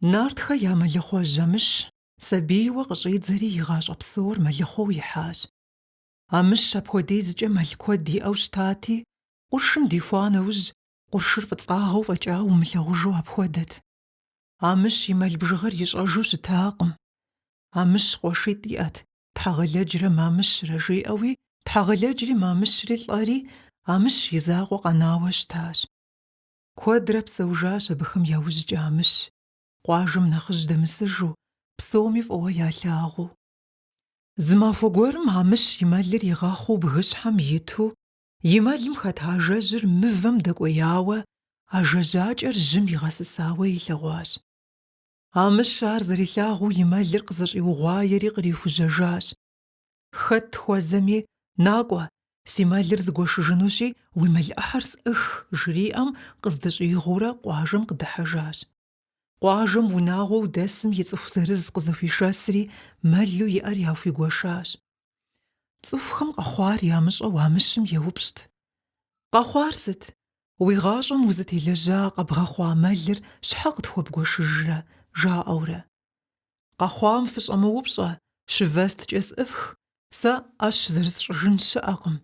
Нартхэ я мэлыхъуэ жьэмыщ сабийуэ къыщӀидзэри игъащӀэ псор мэлыхъуэу ихьащ. Амыщ апхуэдизкӀэ мэл куэд иӀэу щтати, къуршым дихуа нэужь къуршыр фӀыцӀагъэу фӀэкӀа умылъагъужу апхуэдэт. Амыщ и мэл бжыгъэр ищӀэжу щытакъым. Амыщ къуэшитӀ иӀэт, тхьэгъэлэджрэ мамыщрэ жиӀэуи, тхьэгъэлэджри мамыщри лӀэри, амыщ и закъуэ къэнауэ щытащ. Куэдрэ псэужащ абыхэм яужькӀэ амыщ, къуажэм нэхъыжь дэмысыжу, псоми фӀыуэ ялъагъуу. Зы махуэ гуэрым амыщ и мэлыр игъэхъуу бгыщхьэм иту, и мэлым хэт ажэжьыр мывэм дэкӀуеяуэ, ажэжьакӀэр жьым игъэсысауэ илъэгъуащ. Амыщ ар зэрилъагъуу и мэлыр къызэщӀиугъуаери кърихужьэжащ. Хэт тхуэзэми, накӀуэ, си мэлыр зыгуэшыжынущи, уи мэл Ӏыхьэр сӀых, жриӀэм къыздэщӀигъуурэ къуажэм къыдыхьэжащ. Къуажэм унагъуэу дэсым и цӀыху зырыз къызэхуишэсри, мэлу иӀэр яхуигуэшащ. ЦӀыхухэм къэхъуар ямыщӀэу амыщым еупщӀт: «Къэхъуар сыт? Уи гъащӀэм узытелэжьа къэбгъэхъуа мэлыр щхьэ къытхуэбгуэшыжрэ?» – жаӀэурэ. «Къэхъуам фыщӀэмыупщӀэ, щывэсткӀэ сӀыфх, сэ Ӏэщ зэрысщӀыжын щыӀэкъым,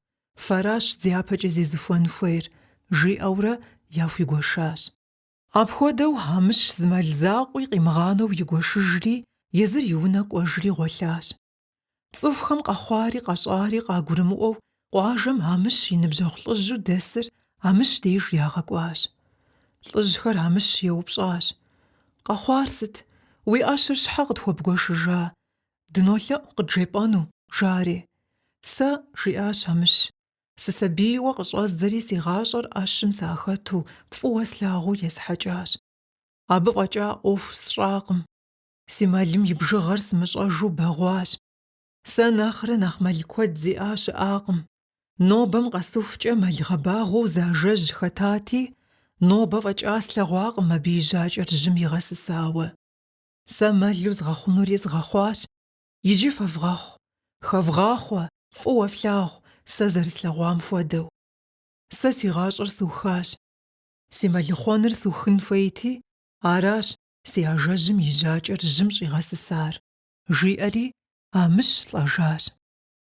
фэращ дяпэкӀэ зезыхуэн хуейр», – жиӀэурэ яхуигуэшащ. Апхуэдэу амыщ зы мэл закъуи къимыгъанэу игуэшыжри, езыр и унэ кӀуэжри гъуэлъащ. ЦӀыхухэм къэхъуари къэщӀари къагурымыӀуэу, къуажэм амыщ и ныбжьэгъу лӀыжьу дэсыр амыщ деж ягъэкӀуащ. ЛӀыжьхэр амыщ еупщӀащ: «Къэхъуар сыт? Уи Ӏэщыр щхьэ къытхуэбгуэшыжа? ДынолъэӀу къыджепӀэну?» – жари. «Сэ, – жиӀащ амыщ, – сысабийуэ къыщӀэздзэри си гъащӀэр Ӏэщым сахэту, фӀыуэ слъагъуу есхьэкӀащ. Абы фӀэкӀа Ӏуэху сщӀакъым. Си мэлым и бжыгъэр сымыщӀэжу бэгъуащ. Сэ нэхърэ нэхъ мэл куэд зиӀа щыӀакъым. Нобэм къэсыхукӀэ мэл гъэбагъуэу зажэжь хэтати, нобэ фӀэкӀа слъэгъуакъым абы и жьакӀэр жьым игъэсысауэ. Сэ мэлу згъэхъунури згъэхъуащ. Иджы фэвгъэхъу, хэвгъахъуэ, фӀыуэ флъагъу, сэ зэрыслъэгъуам хуэдэу. Сэ си гъащӀэр сухащ. Си мэлыхъуэныр сухын хуейти, аращ си ажэжьым и жьакӀэр жьым щӀигъэсысар», – жиӀэри амыщ лӀэжащ.